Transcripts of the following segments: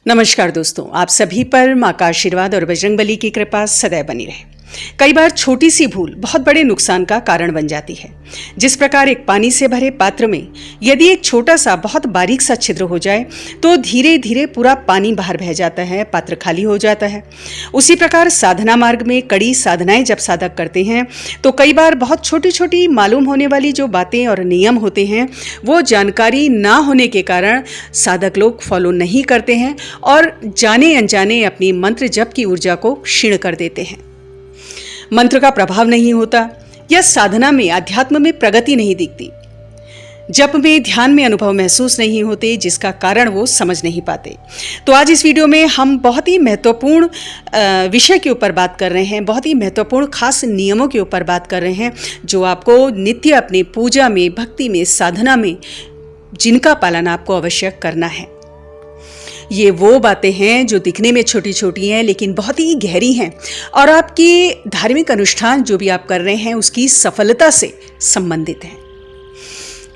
नमस्कार दोस्तों, आप सभी पर माँ का आशीर्वाद और बजरंगबली की कृपा सदैव बनी रहे। कई बार छोटी सी भूल बहुत बड़े नुकसान का कारण बन जाती है। जिस प्रकार एक पानी से भरे पात्र में यदि एक छोटा सा बहुत बारीक सा छिद्र हो जाए तो धीरे धीरे पूरा पानी बाहर बह जाता है, पात्र खाली हो जाता है। उसी प्रकार साधना मार्ग में कड़ी साधनाएं जब साधक करते हैं तो कई बार बहुत छोटी छोटी मालूम होने वाली जो बातें और नियम होते हैं वो जानकारी ना होने के कारण साधक लोग फॉलो नहीं करते हैं और जाने अनजाने अपनी मंत्र जप की ऊर्जा को क्षीण कर देते हैं। मंत्र का प्रभाव नहीं होता या साधना में अध्यात्म में प्रगति नहीं दिखती, जप में ध्यान में अनुभव महसूस नहीं होते, जिसका कारण वो समझ नहीं पाते। तो आज इस वीडियो में हम बहुत ही महत्वपूर्ण विषय के ऊपर बात कर रहे हैं, बहुत ही महत्वपूर्ण खास नियमों के ऊपर बात कर रहे हैं जो आपको नित्य अपनी पूजा में, भक्ति में, साधना में जिनका पालन आपको अवश्य करना है। ये वो बातें हैं जो दिखने में छोटी छोटी हैं लेकिन बहुत ही गहरी हैं और आपकी धार्मिक अनुष्ठान जो भी आप कर रहे हैं उसकी सफलता से संबंधित हैं।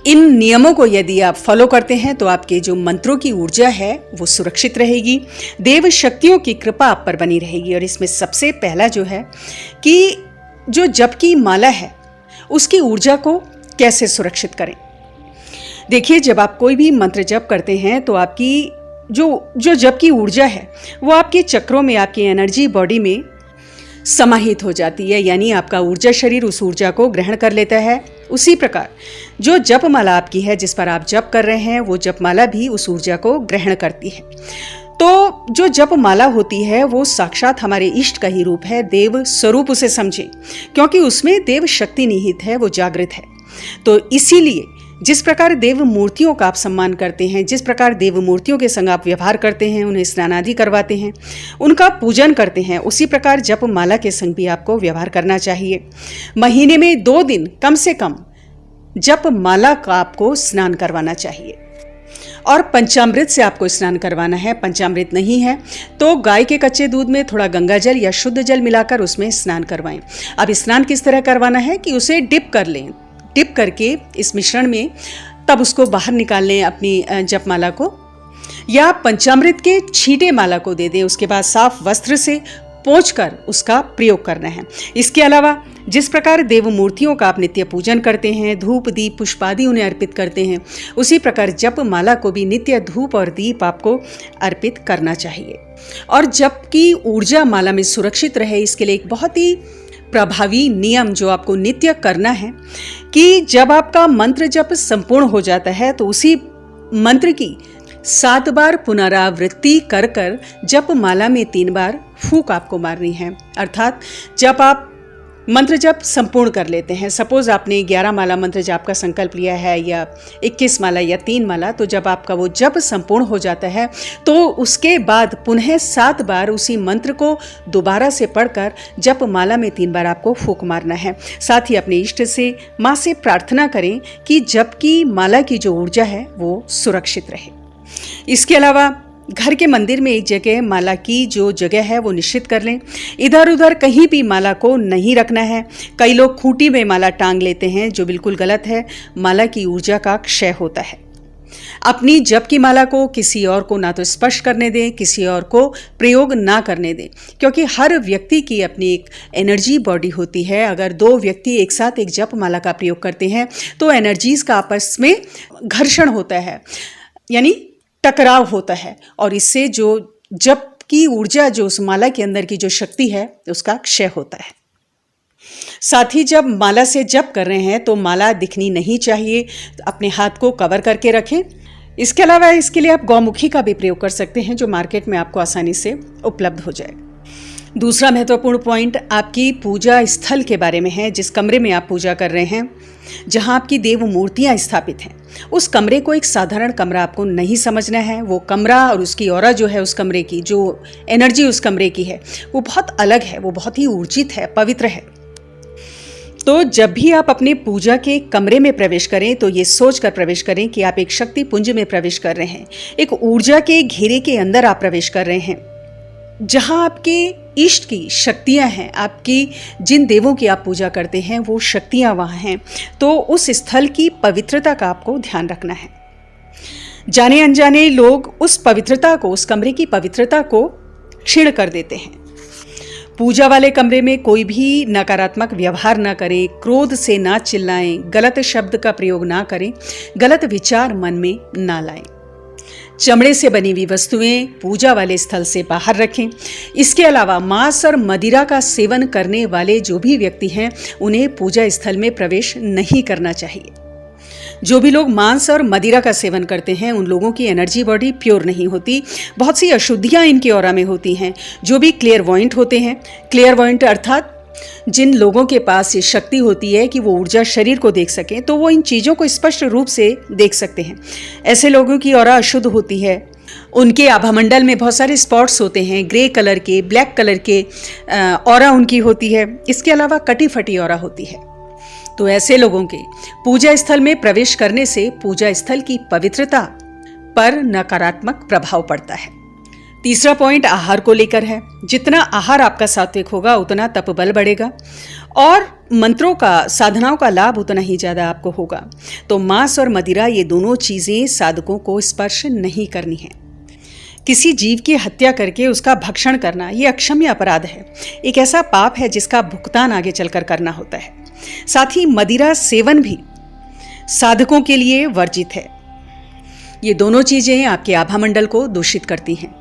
इन नियमों को यदि आप फॉलो करते हैं तो आपके जो मंत्रों की ऊर्जा है वो सुरक्षित रहेगी, देव शक्तियों की कृपा आप पर बनी रहेगी। और इसमें सबसे पहला जो है कि जो जप की माला है उसकी ऊर्जा को कैसे सुरक्षित करें। देखिए, जब आप कोई भी मंत्र जप करते हैं तो आपकी जो जप की ऊर्जा है वो आपके चक्रों में, आपकी एनर्जी बॉडी में समाहित हो जाती है, यानी आपका ऊर्जा शरीर उस ऊर्जा को ग्रहण कर लेता है। उसी प्रकार जो जप माला आपकी है, जिस पर आप जप कर रहे हैं, वो जप माला भी उस ऊर्जा को ग्रहण करती है। तो जो जप माला होती है वो साक्षात हमारे इष्ट का ही रूप है, देव स्वरूप उसे समझें, क्योंकि उसमें देव शक्ति निहित है, वो जागृत है। तो इसीलिए जिस प्रकार देव मूर्तियों का आप सम्मान करते हैं, जिस प्रकार देव मूर्तियों के संग आप व्यवहार करते हैं, उन्हें स्नान आदि करवाते हैं, उनका पूजन करते हैं, उसी प्रकार जप माला के संग भी आपको व्यवहार करना चाहिए। महीने में 2 दिन कम से कम जप माला का आपको स्नान करवाना चाहिए और पंचामृत से आपको स्नान करवाना है। पंचामृत नहीं है तो गाय के कच्चे दूध में थोड़ा गंगा जल या शुद्ध जल मिलाकर उसमें स्नान करवाएं। अब स्नान किस तरह करवाना है कि उसे डिप कर लें, डिप करके इस मिश्रण में तब उसको बाहर निकाल लें अपनी जपमाला को, या पंचामृत के छींटे माला को दे दें। उसके बाद साफ वस्त्र से पोंछकर उसका प्रयोग करना है। इसके अलावा जिस प्रकार देव मूर्तियों का आप नित्य पूजन करते हैं, धूप दीप पुष्पादि उन्हें अर्पित करते हैं, उसी प्रकार जप माला को भी नित्य धूप और दीप आपको अर्पित करना चाहिए। और जप की ऊर्जा माला में सुरक्षित रहे, इसके लिए एक बहुत ही प्रभावी नियम जो आपको नित्य करना है कि जब आपका मंत्र जप संपूर्ण हो जाता है तो उसी मंत्र की 7 बार पुनरावृत्ति कर कर जप माला में 3 बार फूंक आपको मारनी है। अर्थात जब आप मंत्र जप संपूर्ण कर लेते हैं, सपोज आपने 11 माला मंत्र जाप का संकल्प लिया है या 21 माला या 3 माला, तो जब आपका वो जप संपूर्ण हो जाता है तो उसके बाद पुनः 7 बार उसी मंत्र को दोबारा से पढ़कर जप माला में 3 बार आपको फूंक मारना है। साथ ही अपने इष्ट से, माँ से प्रार्थना करें कि जप की माला की जो ऊर्जा है वो सुरक्षित रहे। इसके अलावा घर के मंदिर में एक जगह माला की जो जगह है वो निश्चित कर लें। इधर उधर कहीं भी माला को नहीं रखना है। कई लोग खूंटी में माला टांग लेते हैं, जो बिल्कुल गलत है। माला की ऊर्जा का क्षय होता है। अपनी जप की माला को किसी और को ना तो स्पर्श करने दें, किसी और को प्रयोग ना करने दें, क्योंकि हर व्यक्ति की अपनी एक एनर्जी बॉडी होती है। अगर 2 व्यक्ति एक साथ एक जप माला का प्रयोग करते हैं तो एनर्जीज का आपस में घर्षण होता है, यानी टकराव होता है, और इससे जो जप की ऊर्जा, जो उस माला के अंदर की जो शक्ति है, उसका क्षय होता है। साथ ही जब माला से जप कर रहे हैं तो माला दिखनी नहीं चाहिए, तो अपने हाथ को कवर करके रखें। इसके अलावा इसके लिए आप गौमुखी का भी प्रयोग कर सकते हैं, जो मार्केट में आपको आसानी से उपलब्ध हो जाए। दूसरा महत्वपूर्ण पॉइंट आपकी पूजा स्थल के बारे में है। जिस कमरे में आप पूजा कर रहे हैं, जहां आपकी देव मूर्तियां स्थापित हैं, उस कमरे को एक साधारण कमरा आपको नहीं समझना है। वो कमरा और उसकी ऑरा जो है, उस कमरे की जो एनर्जी उस कमरे की है, वो बहुत अलग है, वो बहुत ही ऊर्जित है, पवित्र है। तो जब भी आप अपने पूजा के कमरे में प्रवेश करें तो ये सोचकर प्रवेश करें कि आप एक शक्ति पुंज में प्रवेश कर रहे हैं, एक ऊर्जा के घेरे के अंदर आप प्रवेश कर रहे हैं, जहां आपके इष्ट की शक्तियां हैं, आपकी जिन देवों की आप पूजा करते हैं वो शक्तियां वहां हैं। तो उस स्थल की पवित्रता का आपको ध्यान रखना है। जाने अनजाने लोग उस पवित्रता को, उस कमरे की पवित्रता को क्षीण कर देते हैं। पूजा वाले कमरे में कोई भी नकारात्मक व्यवहार ना करें, क्रोध से ना चिल्लाएं, गलत शब्द का प्रयोग ना करें, गलत विचार मन में ना लाएं। चमड़े से बनी हुई वस्तुएं पूजा वाले स्थल से बाहर रखें। इसके अलावा मांस और मदिरा का सेवन करने वाले जो भी व्यक्ति हैं, उन्हें पूजा स्थल में प्रवेश नहीं करना चाहिए। जो भी लोग मांस और मदिरा का सेवन करते हैं, उन लोगों की एनर्जी बॉडी प्योर नहीं होती। बहुत सी अशुद्धियां इनके ऑरा में होती हैं। जो भी क्लियरवॉइंट होते हैं, क्लियरवॉइंट अर्थात जिन लोगों के पास ये शक्ति होती है कि वो ऊर्जा शरीर को देख सकें, तो वो इन चीज़ों को स्पष्ट रूप से देख सकते हैं। ऐसे लोगों की ऑरा अशुद्ध होती है। उनके आभामंडल में बहुत सारे स्पॉट्स होते हैं, ग्रे कलर के, ब्लैक कलर के ऑरा उनकी होती है। इसके अलावा कटी फटी ऑरा होती है। तो ऐसे लोगों के पूजा स्थल में प्रवेश करने से पूजा स्थल की पवित्रता पर नकारात्मक प्रभाव पड़ता है। तीसरा पॉइंट आहार को लेकर है। जितना आहार आपका सात्विक होगा, उतना तप बल बढ़ेगा और मंत्रों का, साधनाओं का लाभ उतना ही ज़्यादा आपको होगा। तो मांस और मदिरा, ये दोनों चीज़ें साधकों को स्पर्श नहीं करनी है। किसी जीव की हत्या करके उसका भक्षण करना, ये अक्षम्य अपराध है। एक ऐसा पाप है जिसका भुगतान आगे चलकर करना होता है। साथ ही मदिरा सेवन भी साधकों के लिए वर्जित है। ये दोनों चीजें आपके आभामंडल को दूषित करती हैं।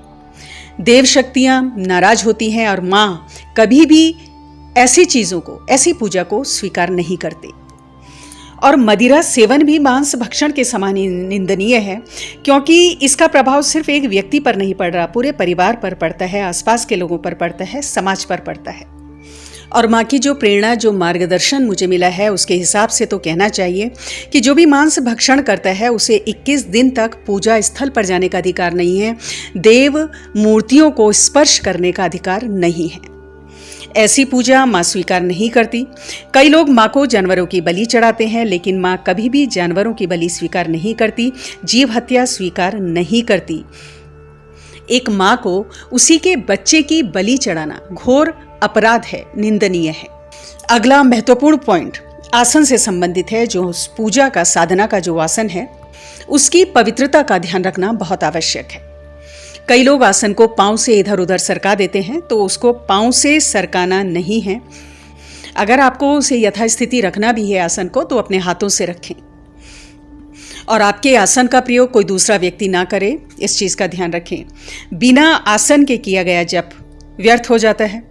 देव शक्तियां नाराज होती हैं और मां कभी भी ऐसी चीजों को, ऐसी पूजा को स्वीकार नहीं करते। और मदिरा सेवन भी मांस भक्षण के समान निंदनीय है, क्योंकि इसका प्रभाव सिर्फ एक व्यक्ति पर नहीं पड़ रहा, पूरे परिवार पर पड़ता है, आसपास के लोगों पर पड़ता है, समाज पर पड़ता है। और माँ की जो प्रेरणा, जो मार्गदर्शन मुझे मिला है, उसके हिसाब से तो कहना चाहिए कि जो भी मांस भक्षण करता है उसे 21 दिन तक पूजा स्थल पर जाने का अधिकार नहीं है। देव मूर्तियों को स्पर्श करने का अधिकार नहीं है। ऐसी पूजा माँ स्वीकार नहीं करती। कई लोग माँ को जानवरों की बलि चढ़ाते हैं, लेकिन माँ कभी भी जानवरों की बलि स्वीकार नहीं करती, जीव हत्या स्वीकार नहीं करती। एक माँ को उसी के बच्चे की बलि चढ़ाना घोर अपराध है, निंदनीय है। अगला महत्वपूर्ण पॉइंट आसन से संबंधित है। जो पूजा का, साधना का जो आसन है, उसकी पवित्रता का ध्यान रखना बहुत आवश्यक है। कई लोग आसन को पांव से इधर उधर सरका देते हैं, तो उसको पांव से सरकाना नहीं है। अगर आपको उसे यथास्थिति रखना भी है आसन को, तो अपने हाथों से रखें और आपके आसन का प्रयोग कोई दूसरा व्यक्ति ना करे, इस चीज का ध्यान रखें। बिना आसन के किया गया जप व्यर्थ हो जाता है,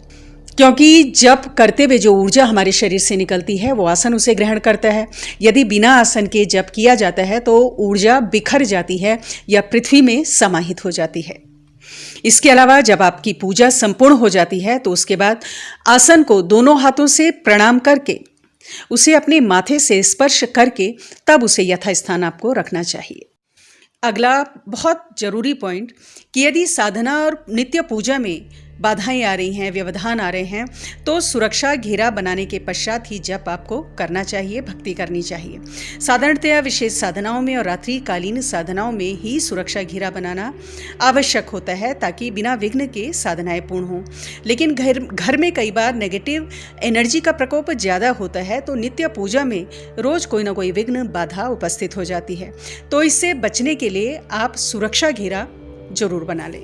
क्योंकि जप करते हुए जो ऊर्जा हमारे शरीर से निकलती है, वो आसन उसे ग्रहण करता है। यदि बिना आसन के जप किया जाता है तो ऊर्जा बिखर जाती है या पृथ्वी में समाहित हो जाती है। इसके अलावा जब आपकी पूजा संपूर्ण हो जाती है, तो उसके बाद आसन को दोनों हाथों से प्रणाम करके, उसे अपने माथे से स्पर्श करके, तब उसे यथास्थान आपको रखना चाहिए। अगला बहुत जरूरी पॉइंट कि यदि साधना और नित्य पूजा में बाधाएं आ रही हैं, व्यवधान आ रहे हैं, तो सुरक्षा घेरा बनाने के पश्चात ही जप आपको करना चाहिए, भक्ति करनी चाहिए। साधारणतया विशेष साधनाओं में और रात्रिकालीन साधनाओं में ही सुरक्षा घेरा बनाना आवश्यक होता है, ताकि बिना विघ्न के साधनाएं पूर्ण हों। लेकिन घर में कई बार नेगेटिव एनर्जी का प्रकोप ज़्यादा होता है, तो नित्य पूजा में रोज कोई ना कोई विघ्न, बाधा उपस्थित हो जाती है। तो इससे बचने के लिए आप सुरक्षा घेरा जरूर बना लें।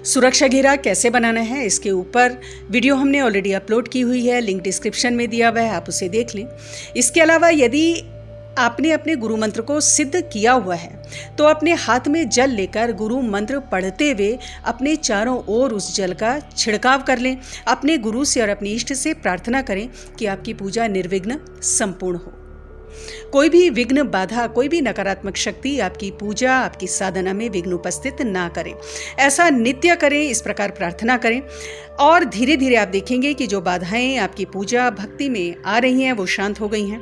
सुरक्षा घेरा कैसे बनाना है, इसके ऊपर वीडियो हमने ऑलरेडी अपलोड की हुई है, लिंक डिस्क्रिप्शन में दिया हुआ है, आप उसे देख लें। इसके अलावा यदि आपने अपने गुरु मंत्र को सिद्ध किया हुआ है, तो अपने हाथ में जल लेकर गुरु मंत्र पढ़ते हुए अपने चारों ओर उस जल का छिड़काव कर लें। अपने गुरु से और अपने इष्ट से प्रार्थना करें कि आपकी पूजा निर्विघ्न संपूर्ण हो। कोई भी विघ्न, बाधा, कोई भी नकारात्मक शक्ति आपकी पूजा, आपकी साधना में विघ्न उपस्थित ना करें। ऐसा नित्य करें, इस प्रकार प्रार्थना करें, और धीरे धीरे आप देखेंगे कि जो बाधाएं आपकी पूजा भक्ति में आ रही हैं, वो शांत हो गई हैं।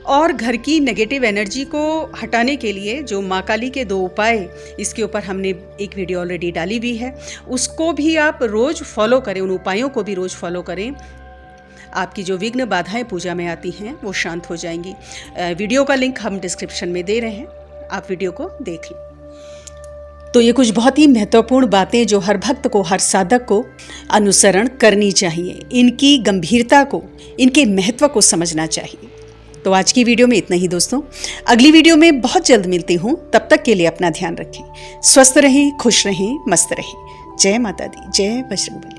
और घर की नेगेटिव एनर्जी को हटाने के लिए जो माँ काली के 2 उपाय, इसके ऊपर हमने एक वीडियो ऑलरेडी डाली हुई है, उसको भी आप रोज फॉलो करें, उन उपायों को भी रोज फॉलो करें। आपकी जो विघ्न बाधाएं पूजा में आती हैं, वो शांत हो जाएंगी। वीडियो का लिंक हम डिस्क्रिप्शन में दे रहे हैं, आप वीडियो को देख लें। तो ये कुछ बहुत ही महत्वपूर्ण बातें जो हर भक्त को, हर साधक को अनुसरण करनी चाहिए। इनकी गंभीरता को, इनके महत्व को समझना चाहिए। तो आज की वीडियो में इतना ही दोस्तों। अगली वीडियो में बहुत जल्द मिलती हूँ। तब तक के लिए अपना ध्यान रखें, स्वस्थ रहें, खुश रहें, मस्त रहें। जय माता दी, जय बजरंगबली।